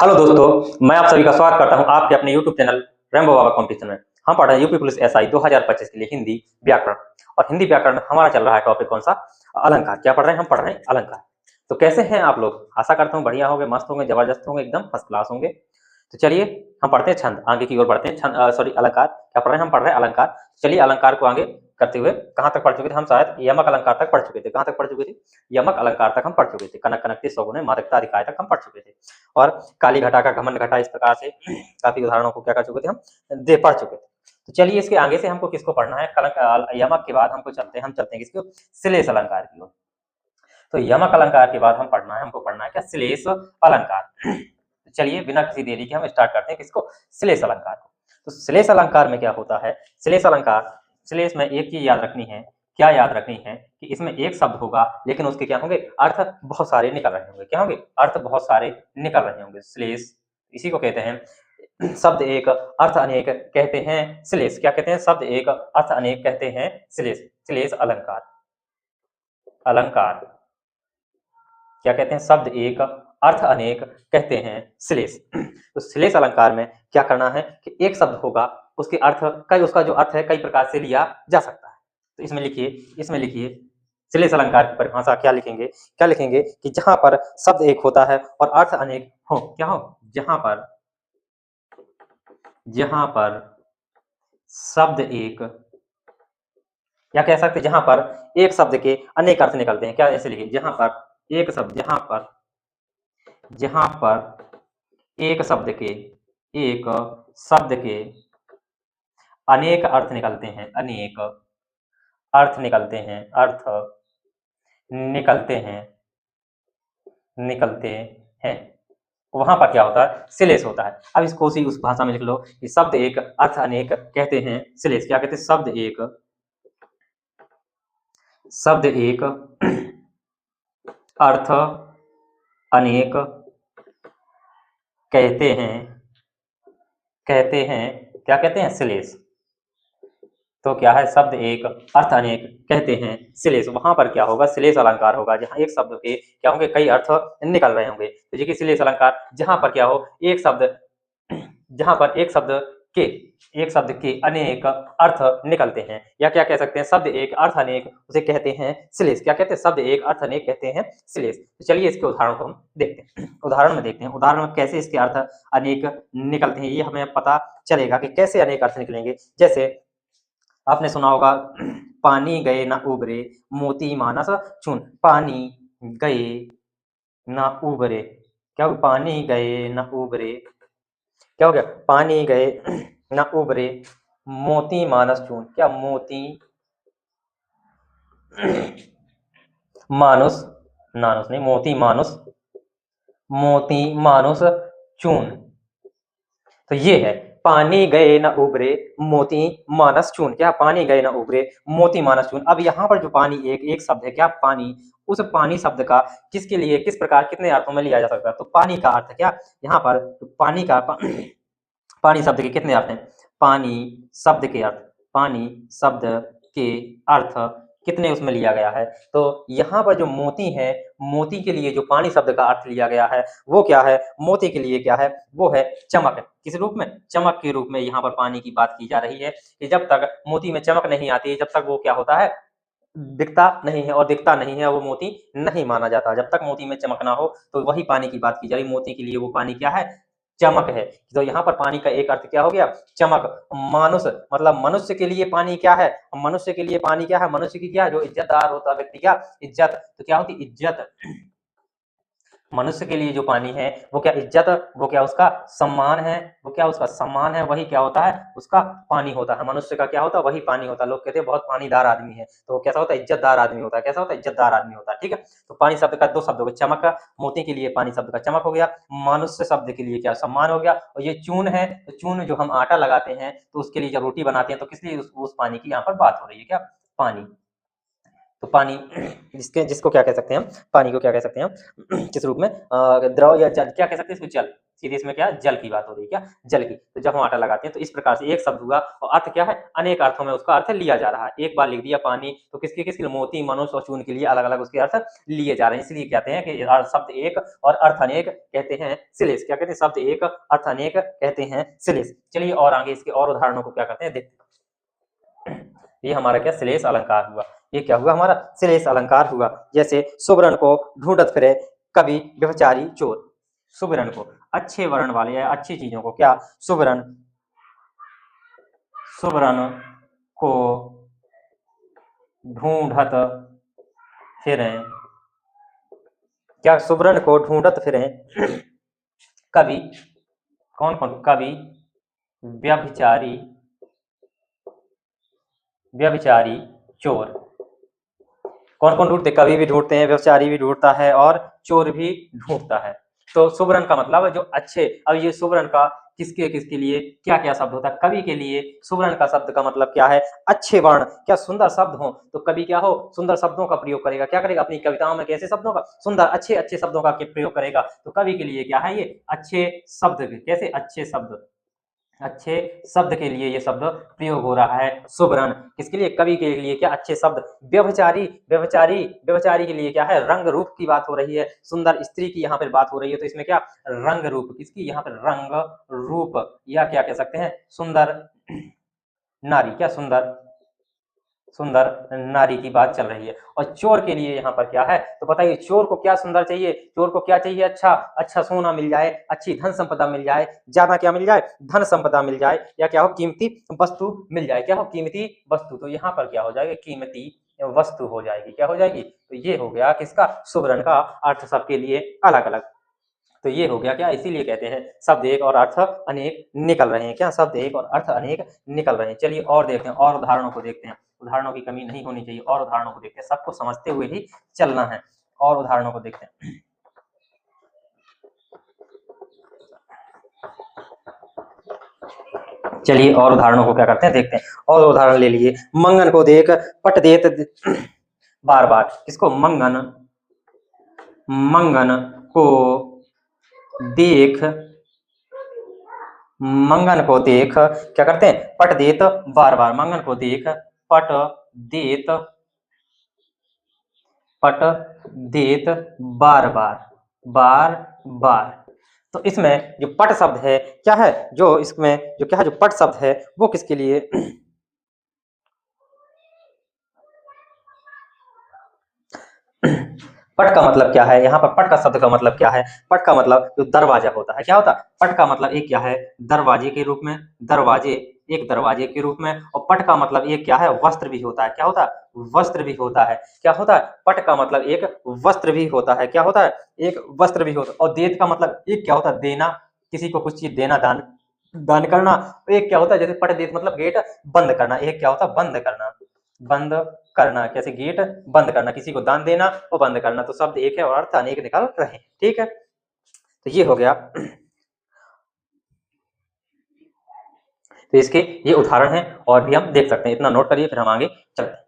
Hello दोस्तों, मैं आप सभी का स्वागत करता हूं आपके अपने यूट्यूब चैनल रेम्बो बाबा कंपटीशन में। हम पढ़ रहे हैं यूपी पुलिस एसआई 2025 के लिए हिंदी व्याकरण। और हिंदी व्याकरण में हमारा चल रहा है टॉपिक कौन सा? अलंकार। क्या पढ़ रहे हैं? हम पढ़ रहे हैं अलंकार। तो कैसे हैं आप लोग? आशा करता हूँ बढ़िया होंगे, मस्त होंगे, जबरदस्त होंगे, एकदम फर्स्ट क्लास होंगे। तो चलिए हम पढ़ते हैं छंद, आगे की ओर बढ़ते हैं। छंद सॉरी अलंकार। क्या पढ़ रहे हैं? हम पढ़ रहे हैं अलंकार। चलिए अलंकार को आगे करते हुए कहाँ तक पढ़ चुके थे? हम शायद यमक अलंकार तक पढ़ चुके थे। कहाँ तक पढ़ चुके थे? यमक अलंकार तक हम पढ़ चुके थे। कनक कनकती सगुने मादकता अधिकाय तक हम पढ़ चुके थे। और काली घटा का घमंड घटा, इस प्रकार से काफी उदाहरणों को क्या कर चुके थे हम पढ़ चुके थे। तो चलिए इसके आगे से हमको किसको पढ़ना है? यमक के बाद हमको चलते हैं किसको? श्लेष अलंकार की ओर। तो यमक अलंकार के बाद हमको पढ़ना है क्या? श्लेष अलंकार। तो चलिए बिना किसी देरी के हम स्टार्ट करते हैं किसको? श्लेष अलंकार को। तो श्लेष अलंकार में क्या होता है? श्लेष अलंकार, श्लेष में एक चीज याद रखनी है। क्या याद रखनी है? कि इसमें एक शब्द होगा लेकिन उसके क्या होंगे? अर्थ बहुत सारे निकल रहे होंगे। क्या होंगे? अर्थ बहुत सारे निकल रहे होंगे। श्लेष इसी को कहते हैं शब्द एक अर्थ अनेक कहते हैं श्लेष। क्या कहते हैं? शब्द एक अर्थ अनेक कहते हैं श्लेष। श्लेष अलंकार। अलंकार क्या कहते हैं? शब्द एक अर्थ अनेक कहते हैं श्लेष। तो श्लेष अलंकार में क्या करना है कि एक शब्द होगा, उसके अर्थ कई, उसका जो अर्थ है कई प्रकार से लिया जा सकता है। तो इसमें लिखिए श्लेष अलंकार की परिभाषा। क्या लिखेंगे? क्या लिखेंगे कि जहां पर शब्द एक होता है और अर्थ अनेक हो। क्या हो? जहां पर शब्द एक, या कह सकते जहां पर एक शब्द के अनेक अर्थ निकलते हैं। क्या? ऐसे लिखिए, जहां पर एक शब्द, जहां पर एक शब्द के अनेक अर्थ निकलते हैं, अनेक अर्थ निकलते हैं, अर्थ निकलते हैं, वहां पर क्या होता है? श्लेष होता है। अब इसको उस भाषा में लिख लो कि शब्द एक अर्थ अनेक कहते हैं श्लेष। क्या कहते हैं? शब्द एक अर्थ अनेक कहते हैं क्या कहते हैं? श्लेष। तो क्या है? शब्द एक अर्थ अनेक कहते हैं श्लेष। वहां पर क्या होगा? श्लेष अलंकार होगा, जहां एक शब्द के क्या होंगे? कई अर्थ निकल रहे होंगे। तो देखिए श्लेष अलंकार, जहां पर क्या हो? जहां पर एक शब्द के अनेक अर्थ निकलते हैं, या क्या कह सकते हैं? शब्द एक अर्थ अनेक, उसे कहते हैं श्लेष। क्या कहते हैं? शब्द एक अर्थ अनेक कहते हैं श्लेष। तो चलिए इसके उदाहरण को हम देखते हैं। उदाहरण में कैसे इसके अर्थ अनेक निकलते हैं, ये हमें पता चलेगा कि कैसे अनेक अर्थ निकलेंगे। जैसे आपने सुना होगा, पानी गए न उबरे मोती मानस चून। पानी गए न उबरे, क्या हो? पानी गए न उबरे, क्या हो गया? पानी गए न उबरे मोती मानस चून। क्या? मोती मानुस, नानुस नहीं, मोती मानुस चून। तो ये है पानी गए न उबरे मोती मानस चून। क्या? पानी गए न उबरे मोती मानस चून। अब यहाँ पर जो पानी एक शब्द है, क्या? पानी, उस पानी शब्द का किसके लिए, किस प्रकार, कितने अर्थों में लिया जा सकता है? तो पानी का अर्थ क्या यहाँ पर? पानी शब्द के कितने अर्थ हैं? पानी शब्द के अर्थ कितने उसमें लिया गया है? तो यहाँ पर जो मोती है, मोती के लिए जो पानी शब्द का अर्थ लिया गया है वो क्या है? मोती के लिए क्या है? वो है चमक। किस रूप में? चमक के रूप में यहाँ पर पानी की बात की जा रही है कि जब तक मोती में चमक नहीं आती, जब तक वो क्या होता है? दिखता नहीं है, और दिखता नहीं है वो मोती नहीं माना जाता। जब तक मोती में चमक ना हो तो वही पानी की बात की जा रही। मोती के लिए वो पानी क्या है? चमक है। तो यहाँ पर पानी का एक अर्थ क्या हो गया? चमक। मानुष मतलब मनुष्य के लिए पानी क्या है? मनुष्य के लिए पानी क्या है? मनुष्य की क्या, जो इज्जतदार होता व्यक्ति, क्या? इज्जत। तो क्या होती? इज्जत। मनुष्य के लिए जो पानी है वो क्या? इज्जत। वो क्या? उसका सम्मान है। वो क्या? उसका सम्मान है। वही क्या होता है? उसका पानी होता है। मनुष्य का क्या होता है? वही पानी होता है। लोग कहते हैं बहुत पानीदार आदमी है, तो वो कैसा होता है? इज्जतदार आदमी होता है। कैसा होता है? इज्जतदार आदमी होता है। ठीक है। तो पानी शब्द का दो शब्द हो गए, चमक का। मोती के लिए पानी शब्द का चमक हो गया, मनुष्य शब्द के लिए क्या? सम्मान हो गया। और ये चून है, तो चून जो हम आटा लगाते हैं तो उसके लिए जब रोटी बनाते हैं तो किस लिए उस पानी की यहाँ पर बात हो रही है? क्या? पानी। तो पानी जिसको क्या कह सकते हैं हम, पानी को क्या कह सकते हैं हम किस रूप में, द्रव या जल, क्या कह सकते हैं इसमें, जल। सीधे इसमें क्या है, जल की बात हो रही है, क्या, जल की। तो जब हम आटा लगाते हैं तो इस प्रकार से एक शब्द हुआ और अर्थ क्या है, अनेक अर्थों में उसका अर्थ लिया जा रहा है। एक बार लिख दिया पानी तो किसके किसके लिए, मोती, मनुष्य और चून के लिए अलग अलग उसके अर्थ लिए जा रहे हैं। इसलिए कहते हैं कि शब्द एक और अर्थ अनेक कहते हैं श्लेष। क्या कहते हैं, शब्द एक अर्थ अनेक कहते हैं श्लेष। चलिए और आगे इसके और उदाहरणों को क्या करते हैं देखते हैं। ये हमारा क्या, श्लेष अलंकार हुआ। ये क्या हुआ, हमारा श्लेष अलंकार हुआ। जैसे सुवर्ण को ढूंढत फिरे कवि व्यभिचारी चोर। सुवर्ण को, अच्छे वर्ण वाले या अच्छी चीजों को, क्या, सुवर्ण, सुवर्ण को ढूंढत फिरे, क्या, सुवर्ण को ढूंढत फिरे कवि, कौन कौन, कवि व्यभिचारी, व्यभिचारी चोर। कौन कौन ढूंढते, कवि भी ढूंढते हैं, व्यभिचारी भी ढूंढता है और चोर भी ढूंढता है। तो सुवर्ण का मतलब जो अच्छे, अब ये सुवर्ण का किसके किसके लिए क्या क्या शब्द होता है, कवि के लिए सुवर्ण का शब्द का मतलब क्या है, अच्छे वर्ण, क्या सुंदर शब्द हो, तो कवि क्या हो, सुंदर शब्दों का प्रयोग करेगा। क्या करेगा, अपनी कविताओं में कैसे शब्दों का, सुंदर अच्छे अच्छे शब्दों का प्रयोग करेगा। तो कवि के लिए क्या है, ये अच्छे शब्द, कैसे अच्छे शब्द, अच्छे शब्द के लिए ये शब्द प्रयोग हो रहा है सुवर्ण। किसके लिए, कवि के लिए, क्या, अच्छे शब्द। व्यभिचारी, व्यभिचारी, व्यभिचारी के लिए क्या है, रंग रूप की बात हो रही है, सुंदर स्त्री की यहाँ पर बात हो रही है। तो इसमें क्या, रंग रूप, किसकी, यहाँ पर रंग रूप, या क्या कह सकते हैं, सुंदर नारी, क्या, सुंदर, सुंदर नारी की बात चल रही है। और चोर के लिए यहाँ पर क्या है, तो बताइए चोर को क्या सुंदर चाहिए, चोर को क्या चाहिए, अच्छा अच्छा सोना मिल जाए, अच्छी धन संपदा मिल जाए, ज्यादा क्या मिल जाए, धन संपदा मिल जाए, या क्या हो, कीमती वस्तु मिल जाए, क्या हो, कीमती वस्तु। तो यहाँ पर क्या हो जाएगा, कीमती वस्तु हो जाएगी, क्या हो जाएगी। तो ये हो गया किसका, सुवर्ण का अर्थ सबके लिए अलग अलग। तो ये हो गया क्या, इसीलिए कहते हैं शब्द एक और अर्थ अनेक निकल रहे हैं, क्या, शब्द एक और अर्थ अनेक निकल रहे हैं। चलिए और देखते हैं, और उदाहरणों को देखते हैं। उदाहरणों की कमी नहीं होनी चाहिए, और उदाहरणों को देखते हैं, सबको समझते हुए ही चलना है। और उदाहरणों को देखते हैं। चलिए और उदाहरणों को क्या करते हैं देखते हैं। और उदाहरण ले लिए, मंगन को देख पट देत बार बार। किसको, मंगन, मंगन को देख, मंगन को देख क्या करते हैं, पट देत बार बार। मंगन को देख पट देत, पट देत बार बार, बार बार। तो इसमें जो पट शब्द है क्या है, जो इसमें जो क्या है, जो पट शब्द है वो किसके लिए, पट का मतलब क्या है, यहाँ पर पट का शब्द का मतलब क्या है, पट का मतलब जो दरवाजा होता है, क्या होता है, पट का मतलब एक क्या है, दरवाजे के रूप में, दरवाजे, एक दरवाजे के रूप में। और पट का मतलब एक क्या है, वस्त्र भी होता है, क्या होता है, वस्त्र भी होता है, क्या होता है, पट का मतलब एक वस्त्र भी होता है, क्या होता है, एक वस्त्र भी होता है। और देत का मतलब एक क्या होता है, देना, किसी को कुछ चीज देना, दान, दान करना। एक क्या होता है, जैसे पट देत मतलब गेट बंद करना, एक क्या होता है, बंद करना, बंद करना, कैसे, गेट बंद करना, किसी को दान देना और बंद करना। तो शब्द एक है और अर्थ अनेक निकल रहे हैं, ठीक है। तो ये हो गया। तो इसके ये उदाहरण है और भी हम देख सकते हैं, इतना नोट करिए फिर हम आगे चलते हैं।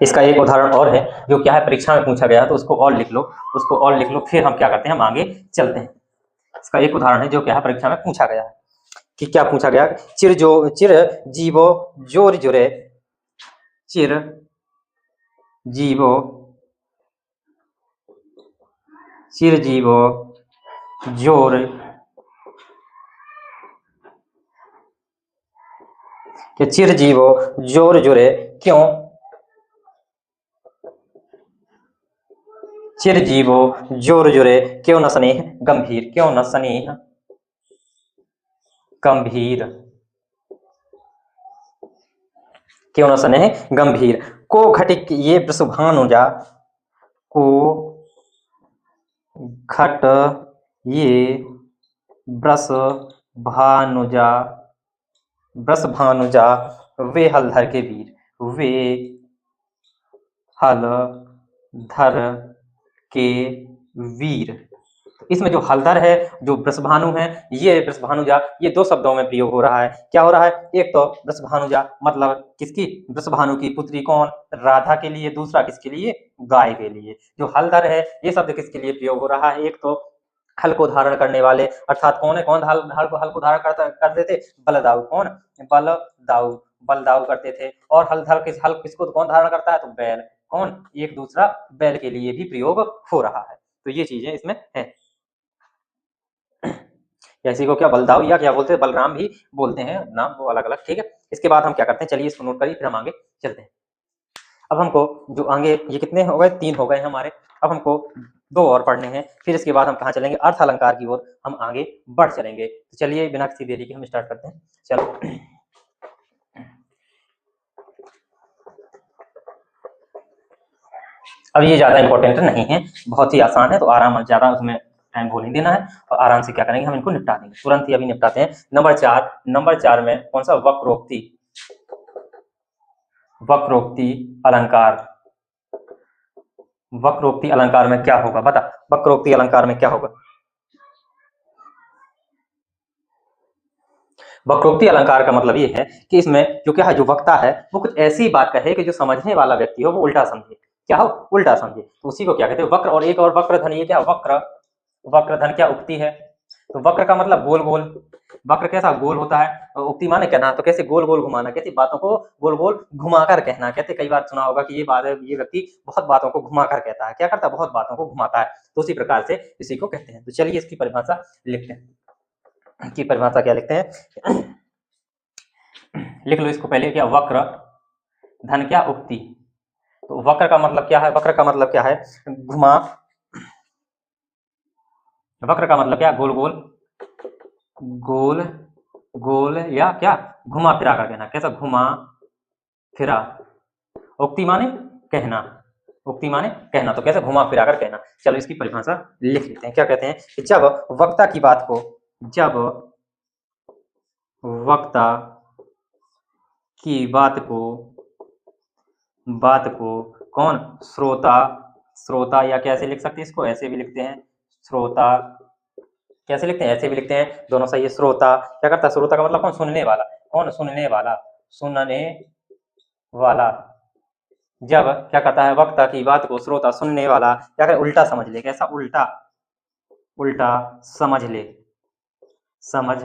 इसका एक उदाहरण और है जो क्या है, परीक्षा में पूछा गया, तो उसको और लिख लो, उसको और लिख लो, फिर हम क्या करते हैं, हम आगे चलते हैं। इसका एक उदाहरण है जो क्या है, परीक्षा में पूछा गया है कि क्या पूछा गया, चिर जीवो जोर जुरे, चिर जीवो, चिर जीवो जोर, कि चिर जीवो जोर जुरे, क्यों, चिर जीवो जोर जुरे, क्यों न स्नेह गंभीर, क्यों न स्नेह गंभीर, क्यों न स्नेह गंभीर। को घटिक ये वृषभानुजा, को घट ये वृष भानुजा, वृष भानुजा, वे हलधर के वीर, वे हलधर के वीर। इसमें जो हलधर है, जो वृषभानु है, ये वृषभानुजा, ये दो शब्दों में प्रयोग हो रहा है। क्या हो रहा है? एक तो वृषभानुजा मतलब किसकी? वृषभानु की पुत्री। कौन? राधा के लिए। दूसरा किसके लिए? गाय के लिए। जो हलधर है ये शब्द किसके लिए प्रयोग हो रहा है? एक तो हल को धारण करने वाले, अर्थात कौन है? कौन हल को धारण करते थे? बलदाऊ। कौन? बलदाऊ। बलदाऊ करते थे। और हल किसको कौन धारण करता है? तो बैल। कौन? एक दूसरा बैल के लिए भी प्रयोग हो रहा है। तो ये चीजें इसमें है। इसी को क्या बलदाऊ या क्या बोलते हैं? बलराम भी बोलते हैं, नाम वो अलग अलग। ठीक है, इसके बाद हम क्या करते हैं? चलिए इसको नोट करिए, फिर हम आगे चलते हैं। अब हमको जो आगे ये कितने हो गए? 3 हो गए हमारे। अब हमको 2 और पढ़ने हैं, फिर इसके बाद हम कहाँ चलेंगे? अर्थ अलंकार की ओर हम आगे बढ़ चलेंगे। तो चलिए बिना किसी देरी के हम स्टार्ट करते हैं। चलो, अब ये ज्यादा इंपॉर्टेंट नहीं है, बहुत ही आसान है, तो आराम ज्यादा उसमें टाइम को नहीं देना है और आराम से क्या करेंगे? हम इनको निपटा देंगे, तुरंत ही अभी निपटाते हैं। नंबर 4 में कौन सा? वक्रोक्ति। वक्रोक्ति अलंकार। वक्रोक्ति अलंकार में क्या होगा? बता, वक्रोक्ति अलंकार में क्या होगा? वक्रोक्ति अलंकार का मतलब ये है कि इसमें जो क्या है, जो वक्ता है वो कुछ ऐसी बात कहे कि जो समझने वाला व्यक्ति हो वो उल्टा समझे। क्या हो? उल्टा समझे। तो उसी को क्या कहते हैं? वक्र। और एक और वक्रधन, ये क्या? वक्र। वक्रधन क्या? उक्ति है। तो वक्र का मतलब गोल गोल। वक्र कैसा? गोल होता है। उक्ति माने कहना, तो कैसे? गोल गोल घुमाना। कैसे? बातों को गोल गोल घुमाकर कहना। कहते कई बार सुना होगा कि ये बात है, ये व्यक्ति बहुत बातों को घुमाकर कहता है। क्या करता है? बहुत बातों को घुमाता है। तो उसी प्रकार से इसी को कहते हैं। तो चलिए इसकी परिभाषा लिखते हैं। की परिभाषा क्या लिखते हैं? लिख लो इसको पहले। क्या? वक्र धन क्या? उक्ति। तो वक्र का मतलब क्या है? वक्र का मतलब क्या है? घुमा। वक्र का मतलब क्या? गोल गोल। गोल गोल या क्या? घुमा फिरा कर कहना। कैसा? घुमा फिरा। उक्ति माने कहना। उक्ति माने कहना, तो कैसे? घुमा फिरा कर कहना। चलो इसकी परिभाषा लिख लेते हैं। क्या कहते हैं? कि जब वक्ता की बात को, जब वक्ता की बात को कौन? श्रोता। श्रोता या कैसे लिख सकते हैं इसको? ऐसे भी लिखते हैं, श्रोता। कैसे लिखते हैं? ऐसे भी लिखते हैं, दोनों सही है। श्रोता क्या करता है? श्रोता का मतलब कौन? सुनने वाला। कौन? सुनने वाला। सुनने वाला। जब क्या करता है? वक्ता की बात को श्रोता, सुनने वाला क्या करे? उल्टा समझ ले। कैसा? उल्टा। उल्टा समझ ले। समझ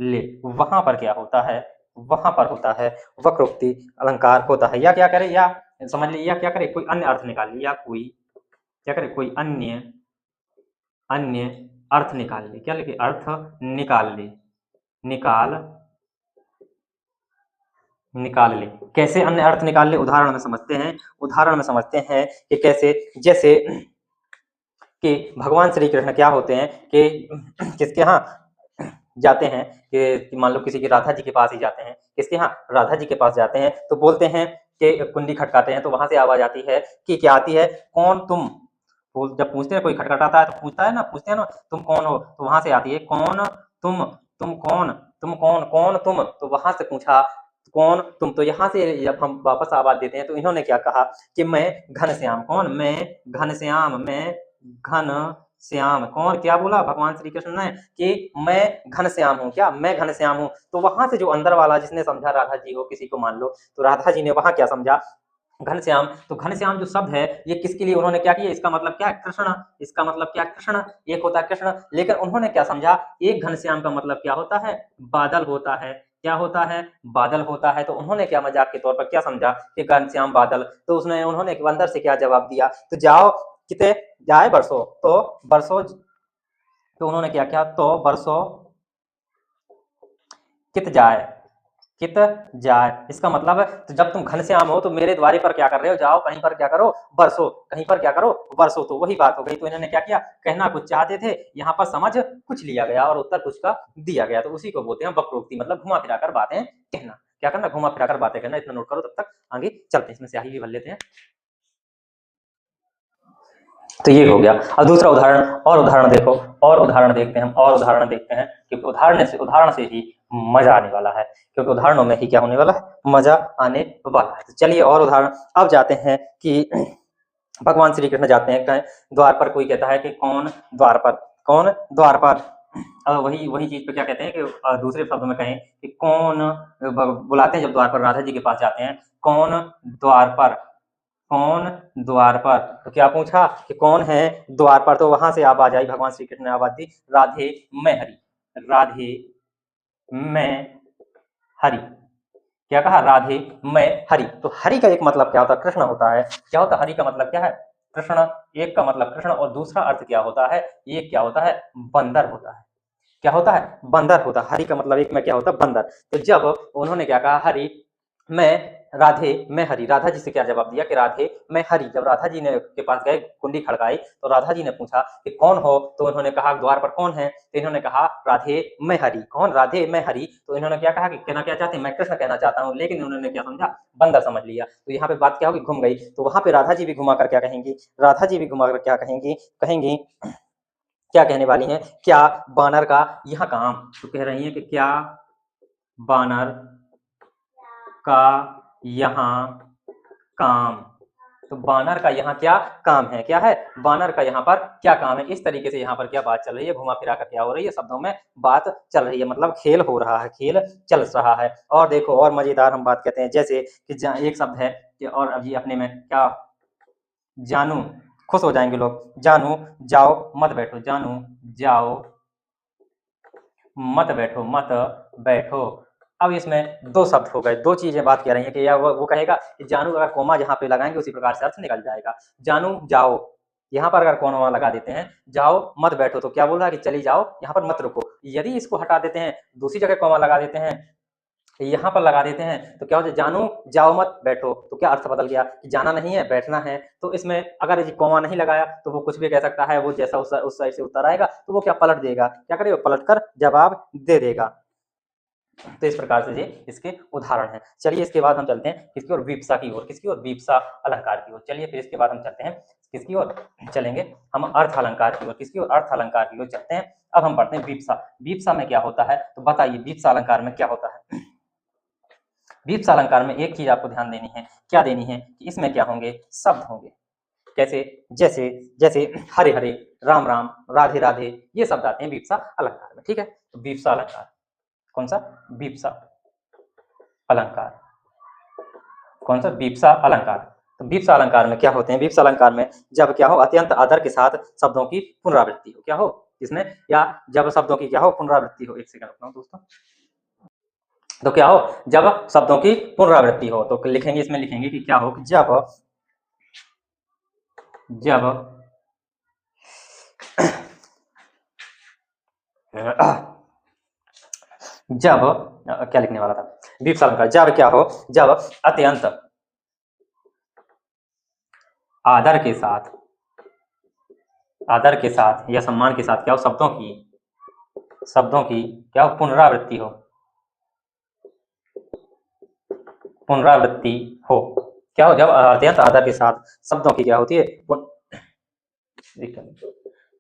ले। वहां पर क्या होता है? वहां पर होता है वक्रोक्ति अलंकार होता है। या क्या करे? या समझ ले, या क्या करे? कोई अन्य अर्थ निकाल ले, या कोई क्या करे? कोई अन्य अर्थ निकाल ले। क्या लिखे? अर्थ निकाल ले। निकाल ले। कैसे अन्य अर्थ निकाल ले? उदाहरण में समझते हैं। उदाहरण में समझते हैं कि कैसे। जैसे कि भगवान श्री कृष्ण क्या होते हैं कि किसके यहाँ जाते हैं? कि मान लो किसी की राधा जी के पास ही जाते हैं। किसके यहाँ? राधा जी के पास जाते हैं। तो बोलते हैं कि कुंडी खटकाते हैं, तो वहां से आवाज आती है कि क्या आती है? कौन तुम? जब पूछते हैं, कोई खटखटाता है तो पूछता है ना, पूछते हैं ना, तुम कौन हो? तो वहां से आती है कौन तुम कौन? कौन तुम? तो वहां से पूछा कौन तुम? तो यहाँ से जब हम वापस आवाज देते हैं तो इन्होंने क्या कहा कि मैं घनश्याम। कौन? मैं घनश्याम। मैं घनश्याम। कौन? क्या बोला भगवान श्री कृष्ण ने? कि मैं घनश्याम हूँ। क्या? मैं घनश्याम हूँ। तो वहां से जो अंदर वाला जिसने समझा, राधा जी हो किसी को मान लो, तो राधा जी ने वहां क्या समझा? घनश्याम। तो घनश्याम जो शब्द है ये किसके लिए उन्होंने क्या किया? इसका मतलब क्या है? कृष्ण। इसका मतलब क्या? कृष्ण। एक होता है कृष्ण, लेकिन उन्होंने क्या समझा? एक घनश्याम का मतलब क्या होता है? बादल होता है। क्या होता है? बादल होता है। तो उन्होंने क्या मजाक के तौर पर क्या समझा कि घनश्याम बादल? तो उन्होंने अंदर से क्या जवाब दिया? तो जाओ किते जाए बरसो, तो बरसो। तो उन्होंने क्या किया? तो बरसो कित जाए। कित जाए इसका मतलब है, तो जब तुम घनश्याम हो तो मेरे द्वारे पर क्या कर रहे हो? जाओ कहीं पर क्या करो? बरसो। कहीं पर क्या करो? बरसो। तो वही बात हो गई। तो इन्होंने क्या किया? कहना कुछ चाहते थे, यहाँ पर समझ कुछ लिया गया और उत्तर कुछ का दिया गया। तो उसी को बोलते हैं वक्रोक्ति, मतलब घुमा फिरा कर बातें कहना। क्या करना? घुमा फिरा कर बातें कहना। इतना नोट करो, तब तक आगे चलते हैं। इसमें स्याही भी भर लेते हैं। तो ये हो गया। अब दूसरा उदाहरण, और उदाहरण देखो, और उदाहरण देखते हैं हम, और उदाहरण देखते हैं, क्योंकि उदाहरण से ही मजा आने वाला है। क्योंकि उदाहरणों में ही क्या होने वाला है? मजा आने वाला है। तो चलिए और उदाहरण अब जाते हैं कि भगवान श्री कृष्ण जाते हैं कहीं द्वार पर, कोई कहता है कि कौन द्वार पर, कौन द्वार पर। वही वही चीज पे क्या कहते हैं कि दूसरे शब्दों में कहें कि कौन बुलाते हैं जब द्वार पर राधा जी के पास जाते हैं, कौन द्वार पर, कौन द्वार पर। तो क्या पूछा कि कौन है द्वार पर, तो वहां से आवाज आई, भगवान श्री कृष्ण ने आवाज दी, राधे मैं हरि, राधे मैं हरि। क्या कहा, राधे मैं हरि। तो हरि का एक मतलब क्या होता है, कृष्ण होता है। क्या होता है हरि का मतलब, क्या है, कृष्ण। एक का मतलब कृष्ण, और दूसरा अर्थ क्या होता है, एक क्या होता है, बंदर होता है। क्या होता है, बंदर होता है। हरि का मतलब एक में क्या होता है, बंदर। तो जब उन्होंने क्या कहा, हरि मैं राधे मैं हरि, राधा जी से क्या जवाब दिया कि राधे मैं हरि। जब राधा जी ने के पास गए, कुंडी खड़काई, तो राधा जी ने पूछा कि कौन हो, तो उन्होंने कहा द्वार पर कौन है, तो इन्होंने कहा राधे मैं हरि। कौन, राधे मैं हरि। तो इन्होंने क्या कहा कि कहना क्या चाहते हैं, मैं कृष्ण कहना चाहता हूँ, लेकिन उन्होंने क्या समझा, बंदर समझ लिया। तो यहाँ पे बात क्या होगी, घूम गई। तो वहां पे राधा जी भी घुमा कर क्या कहेंगी, राधा जी भी घुमा कर क्या कहेंगी, कहेंगी, क्या कहने वाली हैं, क्या बानर का यहाँ काम। तो कह रही हैं कि क्या बानर का यहाँ काम। तो बानर का यहाँ क्या काम है, क्या है, बानर का यहाँ पर क्या काम है। इस तरीके से यहाँ पर क्या बात चल रही है, घुमा फिरा कर क्या हो रही है, शब्दों में बात चल रही है, मतलब खेल हो रहा है, खेल चल रहा है। और देखो और मजेदार हम बात कहते हैं, जैसे कि एक शब्द है कि, और अभी अपने में क्या, जानू, खुश हो जाएंगे लोग, जानू जाओ मत बैठो, जानू जाओ मत बैठो, मत बैठो। अब इसमें दो शब्द हो गए, दो चीजें बात कह रही हैं कि या वो कहेगा कि जानू, अगर कोमा जहां पे लगाएंगे उसी प्रकार से अर्थ निकल जाएगा। जानू जाओ, यहाँ पर अगर कोमा लगा देते हैं, जाओ मत बैठो, तो क्या बोल रहा है कि चली जाओ, यहाँ पर मत रुको। यदि इसको हटा देते हैं, दूसरी जगह कोमा लगा देते हैं, यहाँ पर लगा देते हैं, तो क्या हो जाए, जानू जाओ मत बैठो, तो क्या अर्थ बदल गया कि जाना नहीं है, बैठना है। तो इसमें अगर ये कॉमा नहीं लगाया तो वो कुछ भी कह सकता है, वो जैसा उस साइड से उत्तर आएगा तो वो क्या पलट देगा, क्या करेगा, पलट कर जवाब दे देगा। तो इस प्रकार से ये इसके उदाहरण हैं। चलिए इसके बाद हम चलते हैं किसकी ओर, विप्सा की ओर। किसकी ओर, विप्सा अलंकार की ओर। चलिए फिर इसके बाद हम चलते हैं किसकी ओर, चलेंगे हम अर्थ अलंकार की ओर। किसकी ओर, अर्थ अलंकार की ओर चलते हैं। अब हम पढ़ते हैं विप्सा। विप्सा में क्या होता है, तो बताइए विप्सा अलंकार में क्या होता है। विप्स अलंकार में एक चीज आपको ध्यान देनी है, क्या देनी है कि इसमें क्या होंगे, शब्द होंगे। कैसे, जैसे जैसे हरे हरे, राम राम, राधे राधे, ये शब्द आते हैं विप्सा अलंकार में। ठीक है, तो विप्सा अलंकार, कौन सा, विप्सा अलंकार, कौन सा, विप्सा अलंकार। तो विप्सा अलंकार में क्या होते हैं, विप्सा अलंकार में जब क्या हो, अत्यंत आदर के साथ शब्दों की पुनरावृत्ति हो, क्या हो इसमें, या जब शब्दों की क्या हो, पुनरावृत्ति हो। एक सेकंड रुकना दोस्तों। तो क्या हो, जब शब्दों की पुनरावृत्ति हो, तो लिखेंगे, इसमें लिखेंगे कि क्या हो, जब जब जब क्या लिखने वाला था, विप्स अलंकार, जब क्या हो, जब अत्यंत आदर के साथ, आदर के साथ या सम्मान के साथ क्या हो, शब्दों की क्या हो, पुनरावृत्ति हो, पुनरावृत्ति हो। क्या हो, जब अत्यंत आदर के साथ शब्दों की क्या होती है,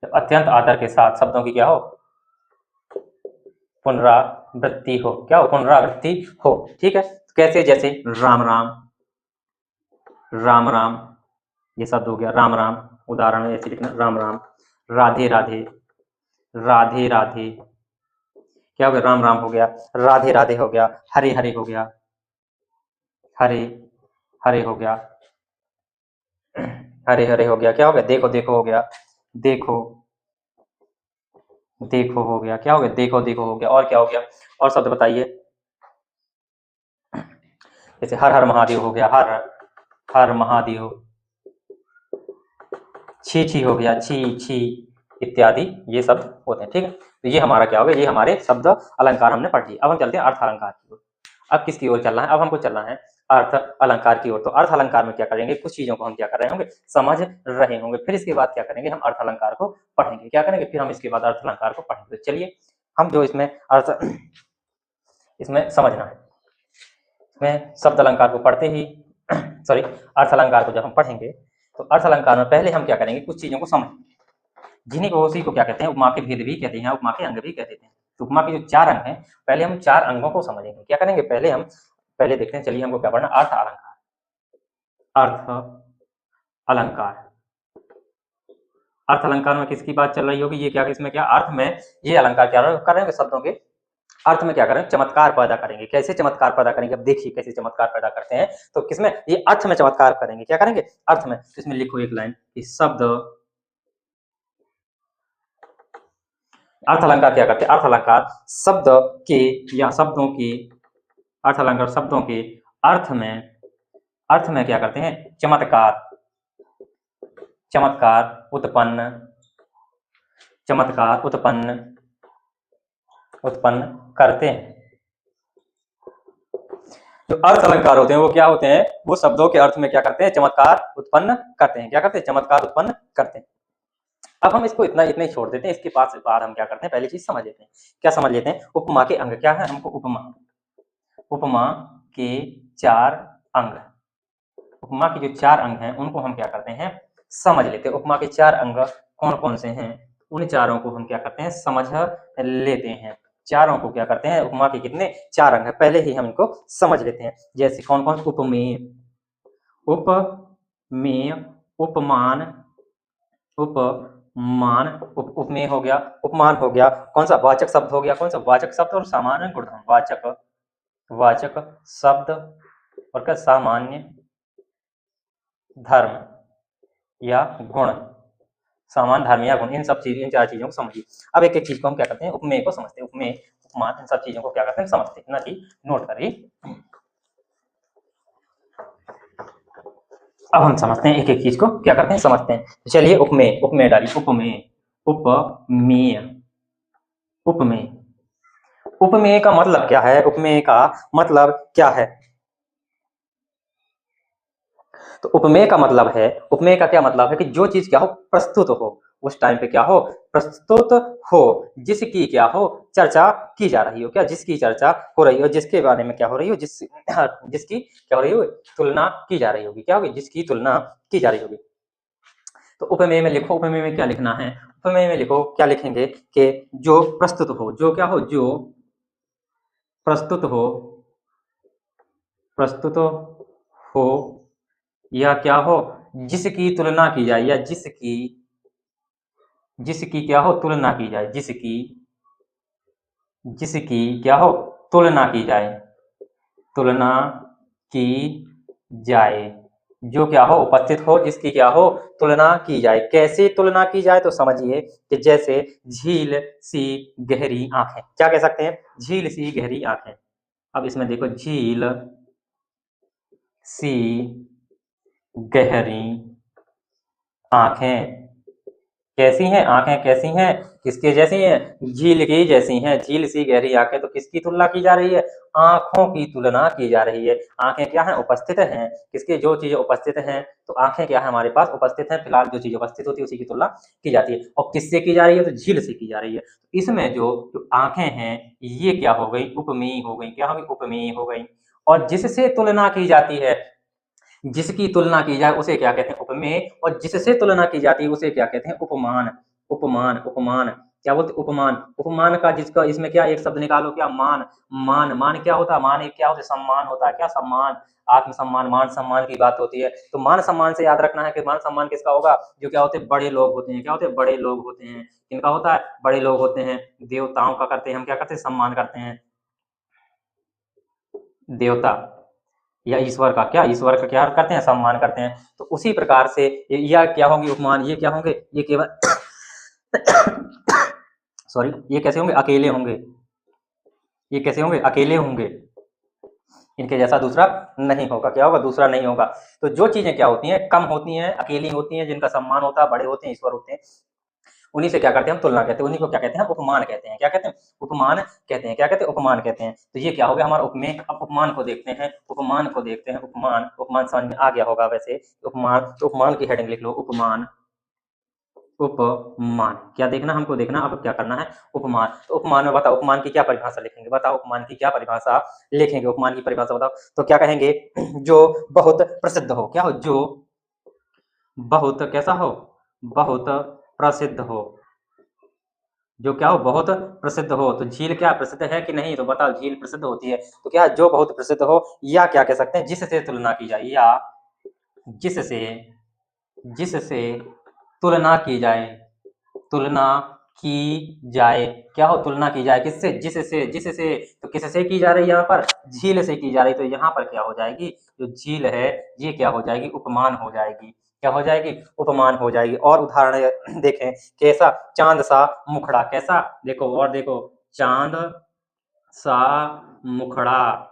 जब अत्यंत आदर के साथ शब्दों की क्या हो, पुनरावृत्ति हो, क्या हो, पुनरावृत्ति हो। ठीक है, कैसे, जैसे राम राम, राम राम, ये शब्द हो गया राम राम, उदाहरण ऐसे लिखना, राम राम, राधे राधे, राधे राधे, क्या हो गया, राम राम हो गया, राधे राधे हो गया, हरे हरे हो गया, हरे हरे हो गया, हरे हरे हो गया, क्या हो गया, देखो देखो हो गया, देखो देखो हो गया, क्या हो गया, देखो देखो हो गया। और क्या हो गया, और शब्द बताइए, जैसे हर हर महादेव हो गया, हर हर महादेव, छी छी हो गया, छी छी इत्यादि, ये शब्द होते हैं। ठीक है, तो ये हमारा क्या हो गया, ये हमारे शब्द अलंकार हमने पढ़ लिए। अब हम चलते हैं अर्थ अलंकार की ओर। अब किसकी ओर चलना है, अब हमको चलना है अर्थ अलंकार की ओर। तो अर्थ अलंकार में क्या करेंगे, कुछ चीजों को हम क्या कर रहे होंगे, समझ रहे होंगे। फिर इसके बाद क्या करेंगे, हम अर्थ अलंकार को पढ़ेंगे। क्या करेंगे, फिर हम इसके बाद अर्थ अलंकार को पढ़ेंगे। चलिए हम जो इसमें अर्थ, इसमें समझना है, इसमें शब्द अलंकार को पढ़ते ही सॉरी, अर्थ अलंकार को जब हम पढ़ेंगे, तो अर्थ अलंकार में पहले हम क्या करेंगे, कुछ चीजों को समझ, जिन्हीं को उसी को क्या कहते हैं, उपमा के भेद भी कहते हैं, उपमा के अंग भी कहते हैं। तो उपमा के जो चार अंग हैं, पहले हम चार अंगों को समझेंगे। क्या करेंगे, पहले देखते हैं, चलिए हमको क्या पढ़ना, अर्थ अलंकार, अर्थ अलंकार। अर्थ अलंकार में किसकी बात चल रही होगी, ये क्या इसमें क्या अर्थ में ये अलंकार क्या कर रहे हैं, शब्दों के अर्थ में क्या करें, चमत्कार पैदा करेंगे। कैसे चमत्कार पैदा करेंगे, अब देखिए कैसे चमत्कार पैदा करते हैं। तो किसमें, ये अर्थ में चमत्कार करेंगे। क्या करेंगे, अर्थ में। तो इसमें लिखो एक लाइन कि शब्द अर्थ अलंकार क्या करते हैं, अर्थ अलंकार शब्द के या शब्दों के, अर्थ अलंकार शब्दों के अर्थ में क्या करते हैं, चमत्कार उत्पन्न करते हैं। जो अर्थ अलंकार होते हैं वो क्या होते हैं, वो शब्दों के अर्थ में क्या करते हैं, चमत्कार उत्पन्न करते हैं। क्या करते हैं, चमत्कार उत्पन्न करते हैं। अब हम इसको इतना ही छोड़ देते हैं। इसके बाद हम क्या करते हैं, पहली चीज समझ लेते हैं। क्या समझ लेते हैं, उपमा के अंग क्या है, हमको उपमा के 4 अंग, उपमा के जो 4 अंग हैं उनको हम क्या करते हैं, समझ लेते हैं। उपमा के 4 अंग कौन कौन से हैं, उन चारों को हम क्या करते हैं, समझ लेते हैं। चारों को क्या करते हैं, उपमा के कितने 4 अंग हैं, पहले ही हम इनको समझ लेते हैं। जैसे कौन कौन, उपमेय, उपमान, उपमेय हो गया, उपमान हो गया, कौन सा, वाचक शब्द हो गया, कौन सा, वाचक शब्द और सामान्य गुणधर्म, वाचक शब्द और क्या, सामान्य धर्म या गुण, सामान्य धर्म या गुण, इन 4 चीजों को समझिए। अब एक एक चीज को हम क्या करते हैं, उपमेय को समझते हैं। उपमेय, उपमान, इन सब चीजों को क्या करते हैं, समझते हैं। इतना चीज नोट करिए। अब हम समझते हैं, एक एक चीज को क्या करते हैं, समझते हैं। तो चलिए उपमेय डालिए, उपमेय का मतलब क्या है, उपमेय का मतलब क्या है। तो उपमेय का मतलब है, उपमेय का क्या मतलब है कि जो चीज क्या हो, प्रस्तुत हो, उस टाइम पे क्या हो, प्रस्तुत हो, जिसकी क्या हो, चर्चा की जा रही हो, क्या, जिसकी चर्चा हो रही हो, जिसके बारे में क्या हो रही हो, जिसकी क्या हो रही हो, तुलना की जा रही होगी। क्या होगी, जिसकी तुलना की जा रही होगी। तो उपमेय में लिखो, उपमेय में क्या लिखना है, उपमेय में लिखो, क्या लिखेंगे कि जो प्रस्तुत हो, जो क्या हो, जो प्रस्तुत हो या क्या हो, जिसकी तुलना की जाए, या जिसकी क्या हो, तुलना की जाए, जिसकी क्या हो, तुलना की जाए, जो क्या हो, उपस्थित हो, जिसकी क्या हो, तुलना की जाए। कैसे तुलना की जाए, तो समझिए कि जैसे झील सी गहरी आंखें, क्या कह सकते हैं, झील सी गहरी आंखें। अब इसमें देखो, झील सी गहरी आंखें कैसी हैं, आंखें कैसी हैं, किसके जैसी हैं, झील की जैसी हैं। झील सी गहरी आंखें, तो किसकी तुलना की जा रही है, आंखों की तुलना की जा रही है। आंखें क्या है, उपस्थित हैं, किसके, जो चीजें उपस्थित हैं, तो आंखें क्या है, हमारे पास उपस्थित हैं। फिलहाल जो चीज उपस्थित होती है उसी की तुलना की जाती है। और किससे की जा रही है, तो झील से की जा रही है। इसमें जो आंखें हैं, ये क्या हो गई, उपमेय हो गई। क्या हो गई, उपमेय हो गई। और जिससे तुलना की जाती है, जिसकी तुलना की जाए उसे क्या कहते हैं, उपमेय। और जिससे तुलना की जाती है उसे क्या कहते हैं, उपमान। उपमान क्या बोलते, उपमान। उपमान का जिसका, इसमें क्या, एक शब्द निकालो, क्या, मान क्या होता है, मान एक क्या होता है, सम्मान होता है। क्या, सम्मान, आत्मसम्मान, मान सम्मान की बात होती है। तो मान सम्मान से याद रखना है कि मान सम्मान किसका होगा, जो क्या होते हैं, बड़े लोग होते हैं। क्या होते हैं, बड़े लोग होते हैं। किनका होता है, बड़े लोग होते हैं। देवताओं का करते हैं हम, क्या करते हैं, सम्मान करते हैं, देवता या ईश्वर का, क्या, ईश्वर का क्या करते हैं, सम्मान करते हैं। तो उसी प्रकार से या क्या होंगे, उपमान, ये क्या होंगे, ये केवल सॉरी, ये कैसे होंगे, अकेले होंगे। ये कैसे होंगे, अकेले होंगे, इनके जैसा दूसरा नहीं होगा। क्या होगा, दूसरा नहीं होगा। तो जो चीजें क्या होती हैं, कम होती हैं, अकेली होती हैं, जिनका सम्मान होता है, बड़े होते हैं, ईश्वर होते हैं, उन्हीं से क्या करते हैं, हम तुलना कहते हैं। उन्हीं को क्या कहते हैं, उपमान कहते हैं। क्या कहते हैं, उपमान कहते हैं। क्या कहते हैं, उपमान कहते हैं। तो ये क्या हो गया, हमारा उपमेय। अब उपमान को देखते हैं, उपमान समझ में आ गया होगा वैसे। उपमान, तो उपमान की हेडिंग लिख लो, उपमान। क्या देखना, हमको देखना अब क्या करना है, उपमान। तो उपमान में बताओ, उपमान की क्या परिभाषा लिखेंगे, बताओ, उपमान की क्या परिभाषा लिखेंगे, उपमान की परिभाषा बताओ। तो क्या कहेंगे, जो बहुत प्रसिद्ध हो। क्या हो, जो बहुत कैसा हो, बहुत प्रसिद्ध हो। जो क्या हो, बहुत प्रसिद्ध हो। तो झील क्या प्रसिद्ध है कि नहीं, तो बताओ, झील प्रसिद्ध होती है। तो क्या, जो बहुत प्रसिद्ध हो, या क्या कह सकते हैं, जिससे तुलना की जाए, या जिससे तुलना की जाए, तुलना की जाए, क्या हो, तुलना की जाए किससे, जिससे, जिससे, तो किससे की जा रही है यहाँ पर, झील से की जा रही, तो यहाँ पर क्या हो जाएगी, जो झील है ये क्या हो जाएगी, उपमान हो जाएगी, क्या हो जाएगी, उपमान हो जाएगी। और उदाहरण देखें, कैसा, चांद सा मुखड़ा, कैसा, देखो और देखो, चांद सा मुखड़ा,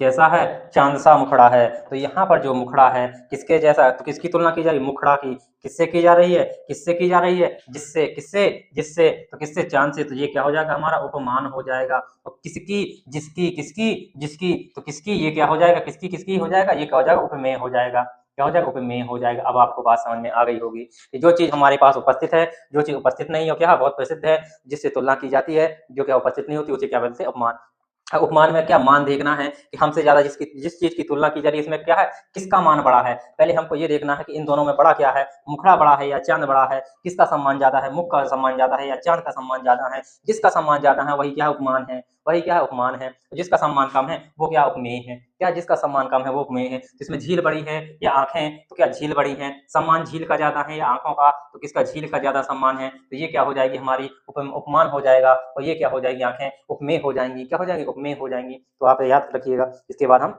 कैसा है, चांद सा मुखड़ा है। तो यहाँ पर जो मुखड़ा है किसके जैसा है, तो किसकी तुलना की जा रही है, मुखड़ा की, किससे की जा रही है, किससे की जा रही है, जिससे, किससे, जिससे, तो किससे, चांद से, तो ये क्या हो जाएगा, हमारा उपमान हो जाएगा। और किसकी, जिसकी, किसकी, जिसकी, तो किसकी, ये क्या हो जाएगा, किसकी, किसकी हो जाएगा, ये क्या हो जाएगा, उपमेय हो जाएगा, क्या हो जाएगा, उपमेय हो जाएगा। अब आपको बात समझ में आ गई होगी कि जो चीज हमारे पास उपस्थित है, जो चीज उपस्थित नहीं हो, क्या बहुत प्रसिद्ध है, जिससे तुलना की जाती है, जो क्या उपस्थित नहीं होती उसे क्या बोलते हैं, उपमान। उपमान में क्या, मान देखना है कि हमसे ज्यादा जिस चीज की तुलना की जा रही है इसमें क्या है, किसका मान बड़ा है। पहले हमको ये देखना है कि इन दोनों में बड़ा क्या है, मुखड़ा बड़ा है या चांद बड़ा है, किसका सम्मान ज्यादा है, मुख का सम्मान ज्यादा है या चांद का सम्मान ज्यादा है। जिसका सम्मान ज्यादा है वही क्या है, उपमान है, वही क्या है, उपमान है। जिसका सम्मान कम है वो क्या, उपमेय है। क्या, जिसका सम्मान कम है वो उपमेय है। तो इसमें झील बड़ी है या आंखें, तो क्या झील बड़ी है, सम्मान झील का ज्यादा है या आंखों का, तो किसका, झील का ज्यादा सम्मान है। तो ये क्या हो जाएगी, हमारी उपमान हो जाएगा। और ये क्या हो जाएगी, आंखें उपमेय हो जाएंगी, क्या हो जाएंगी, उपमेय हो जाएंगी। तो आप याद रखिएगा। इसके बाद हम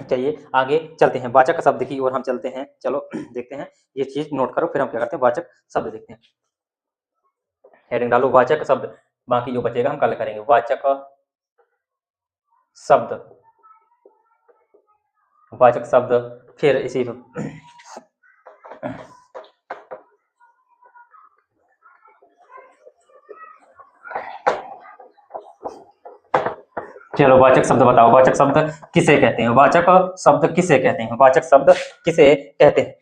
चलिए आगे चलते हैं, वाचक शब्द की ओर हम चलते हैं। चलो देखते हैं, ये चीज नोट करो, फिर हम क्या करते हैं, वाचक शब्द देखते हैं। हेडिंग डालो वाचक शब्द, बाकी जो बचेगा हम कल करेंगे। वाचक शब्द, वाचक शब्द, फिर इसी चलो वाचक शब्द बताओ, वाचक शब्द किसे कहते हैं, वाचक शब्द किसे कहते हैं, वाचक शब्द किसे कहते हैं।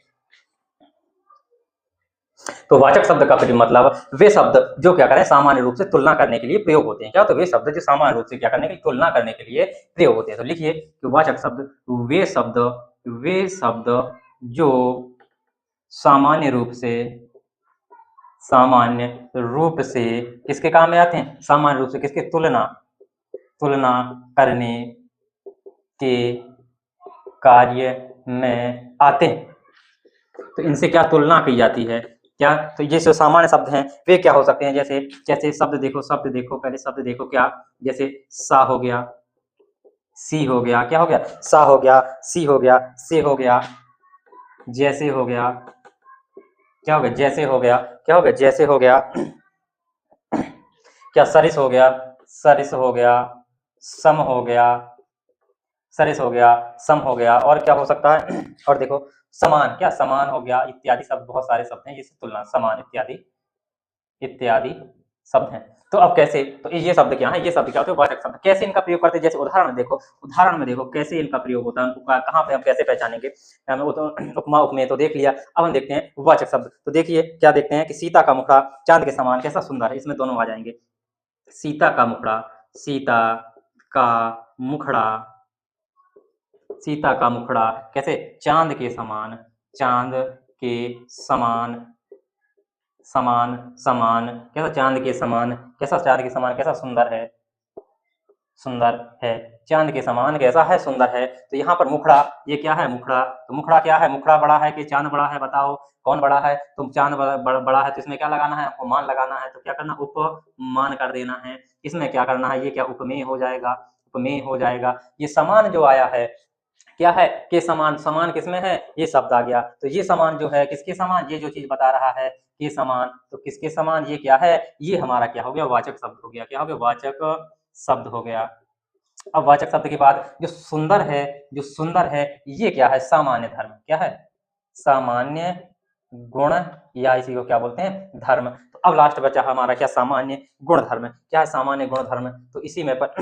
तो वाचक शब्द का मतलब वे शब्द जो क्या करें, सामान्य रूप से तुलना करने के लिए प्रयोग होते हैं। क्या, तो वे शब्द जो सामान्य रूप से क्या करने के लिए, तुलना करने के लिए प्रयोग होते हैं। तो लिखिए कि वाचक शब्द वे शब्द, वे शब्द जो सामान्य रूप से, सामान्य रूप से किसके काम में आते हैं, सामान्य रूप से किसके, तुलना, तुलना करने के कार्य में आते हैं। तो इनसे क्या तुलना की जाती है, क्या, तो ये जो सामान्य शब्द हैं वे क्या हो सकते हैं, जैसे, जैसे शब्द देखो, शब्द देखो, पहले शब्द देखो, क्या, जैसे सा हो गया, सी हो गया, क्या हो गया, सा हो गया, सी हो गया, से हो गया, जैसे हो गया, क्या हो गया, जैसे हो गया, क्या हो गया, जैसे हो गया, क्या, सरिस हो गया, सरिस हो गया, सम हो गया, सरिस हो गया, सम हो गया, और क्या हो सकता है, और देखो समान, क्या, समान हो गया, इत्यादि शब्द, बहुत सारे शब्द हैं जिससे तुलना, समान इत्यादि, इत्यादि शब्द हैं। तो अब कैसे, तो ये शब्द क्या है, ये शब्द क्या होते हैं, वाचक शब्द। कैसे इनका प्रयोग करते हैं, जैसे उदाहरण में देखो, उदाहरण में देखो कैसे इनका प्रयोग होता है, उनको कहाँ पे हम कैसे पहचानेंगे। उपमा उपमेय तो देख लिया, अब हम देखते हैं वाचक शब्द। तो देखिए क्या देखते हैं कि सीता का मुखड़ा चांद के समान कैसा सुंदर है, इसमें दोनों आ जाएंगे। सीता का मुखड़ा, सीता का मुखड़ा, सीता का मुखड़ा कैसे, चांद के समान, चांद के समान, समान, समान, कैसा, चांद के समान, कैसा, चांद के समान, कैसा, सुंदर है, सुंदर है, चांद के समान कैसा है, सुंदर है। तो यहाँ पर मुखड़ा, ये क्या है, मुखड़ा, तो मुखड़ा क्या है, मुखड़ा बड़ा है कि चांद बड़ा है, बताओ कौन बड़ा है। तो चांद बड़ा है, तो इसमें क्या लगाना है, उपमान लगाना है। तो क्या करना, उपमान कर देना है। इसमें क्या करना है, ये क्या, उपमेय हो जाएगा, उपमेय हो जाएगा। ये समान जो आया है, क्या है, के समान, समान किसमें है, ये शब्द आ गया। तो ये समान जो है किसके समान, ये जो चीज बता रहा है के समान, तो किसके समान, ये क्या है, ये हमारा क्या हो गया, वाचक शब्द हो गया, क्या हो गया, वाचक शब्द हो गया। अब वाचक शब्द के बाद जो सुंदर है, जो सुंदर है, ये क्या है, सामान्य धर्म, क्या है, सामान्य गुण, या इसी को क्या बोलते हैं, धर्म। तो अब लास्ट बचा हमारा क्या, सामान्य गुण धर्म, क्या है, सामान्य गुण धर्म। तो इसी में पर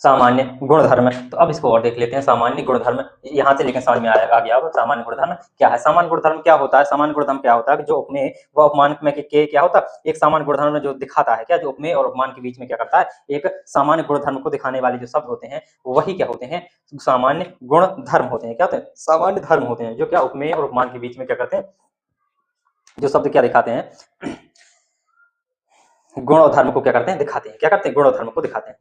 सामान्य गुणधर्म। तो अब इसको और देख लेते हैं, सामान्य गुणधर्म यहाँ से लेकिन समझ में आ गया। अब सामान्य गुणधर्म क्या है, सामान्य गुणधर्म क्या होता है, सामान्य गुणधर्म क्या होता है, जो उपमेय व उपमान में के क्या होता है, एक सामान्य गुणधर्म में जो दिखाता है, क्या, जो उपमेय और उपमान के बीच में क्या करता है, एक सामान्य गुणधर्म को दिखाने वाले जो शब्द होते हैं वही क्या होते हैं, सामान्य गुण धर्म होते हैं। क्या होते हैं, सामान्य धर्म होते हैं, जो क्या उपमेय और उपमान के बीच में क्या करते हैं, जो शब्द क्या दिखाते हैं, गुण और धर्म को क्या करते हैं, दिखाते हैं। क्या करते हैं, गुण और धर्म को दिखाते हैं।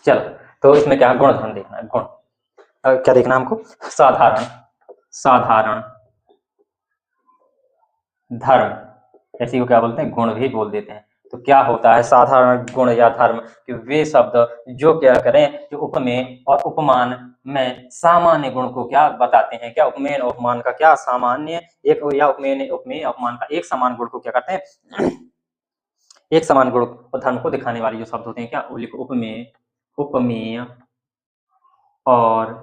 चलो, तो इसमें क्या गुण धर्म देखना है, गुण क्या देखना हमको, साधारण, साधारण धर्म, ऐसी को क्या बोलते हैं, गुण भी बोल देते हैं। तो क्या होता है साधारण गुण या धर्म, कि वे शब्द जो क्या करें, जो उपमेय और उपमान में सामान्य गुण को क्या बताते हैं, क्या उपमेय और उपमान का क्या सामान्य एक, या उपमेय उपमेय उपमान का एक समान गुण को क्या करते हैं, एक समान गुण और धर्म को दिखाने वाले जो शब्द होते हैं, क्या लिखो, उपमेय, उपमेय और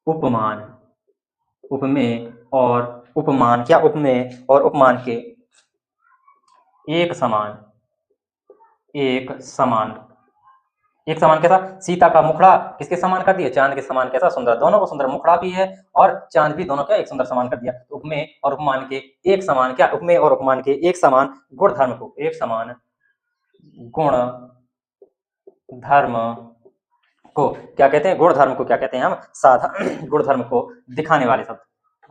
उपमान, उपमेय और उपमान, क्या उपमेय और उपमान के एक समान, एक समान, एक समान कैसा, सीता का मुखड़ा किसके समान कर दिया, चांद के समान, कैसा सुंदर, दोनों को सुंदर, मुखड़ा भी है और चांद भी, दोनों क्या एक सुंदर समान कर दिया। उपमेय और उपमान के एक समान, क्या उपमेय और उपमान के एक समान गुण धर्म को, एक समान गुण धर्म को क्या कहते हैं, गुण धर्म को क्या कहते हैं हम, साधारण गुण धर्म को दिखाने वाले शब्द,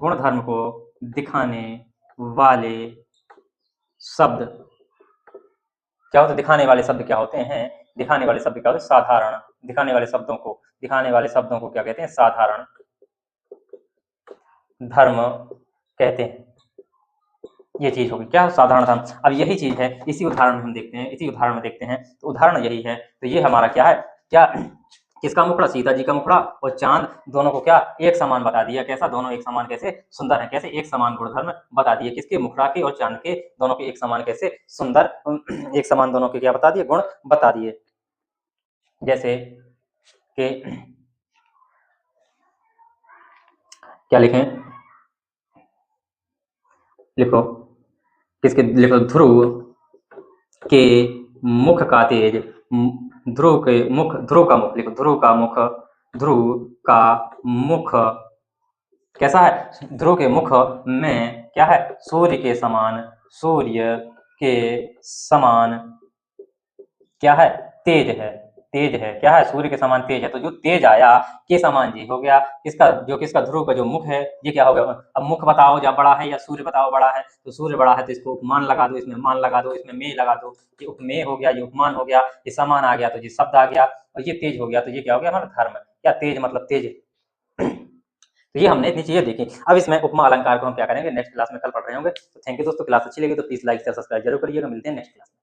गुण धर्म को दिखाने वाले शब्द क्या होते हैं, दिखाने वाले शब्द क्या होते हैं, दिखाने वाले शब्द क्या होते हैं, साधारण, दिखाने वाले शब्दों को, दिखाने वाले शब्दों को क्या कहते हैं, साधारण धर्म कहते हैं। ये चीज होगी क्या, साधारण धर्म। अब यही चीज है, इसी उदाहरण में हम देखते हैं, इसी उदाहरण में देखते हैं, तो उदाहरण यही है। तो ये हमारा क्या है, क्या किसका मुखड़ा, सीता जी का मुखड़ा और चांद, दोनों को क्या एक समान बता दिया, कैसा, दोनों एक समान कैसे सुंदर है, कैसे एक समान गुणधर्म बता दिए, किसके, मुखड़ा के और चांद के, दोनों के एक समान कैसे सुंदर, एक समान दोनों के क्या बता दिए, गुण बता दिए। जैसे कि क्या लिखें, लिखो, किसके, लिखो, ध्रुव के मुख का तेज, ध्रुव के मुख, ध्रुव का मुख लिखो, ध्रुव का मुख, ध्रुव का मुख कैसा है, ध्रुव के मुख में क्या है, सूर्य के समान, सूर्य के समान क्या है, तेज है, तेज है, क्या है, सूर्य के समान तेज है। तो जो तेज आया के समान जी हो गया, किसका, जो किसका, ध्रुव का जो मुख है, ये क्या हो गया, अब मुख बताओ या बड़ा है या सूर्य बताओ बड़ा है, तो सूर्य बड़ा है तो इसको उपमान लगा दो, इसमें मान लगा दो, इसमें मेय लगा दो, ये उपमेय हो गया, ये उपमान हो गया, ये समान आ गया तो ये शब्द आ गया, और ये तेज हो गया तो ये क्या हो गया हमारा धर्म, क्या तेज मतलब तेज। तो ये हमने इतनी चीजें देखी। अब इसमें उपमा अलंकार को हम क्या करेंगे, नेक्स्ट क्लास में कल पढ़ रहे होंगे। तो थैंक यू दोस्तों, क्लास अच्छी लगी तो प्लीज लाइक शेयर सब्सक्राइब जरूर करिएगा, मिलते हैं नेक्स्ट क्लास में।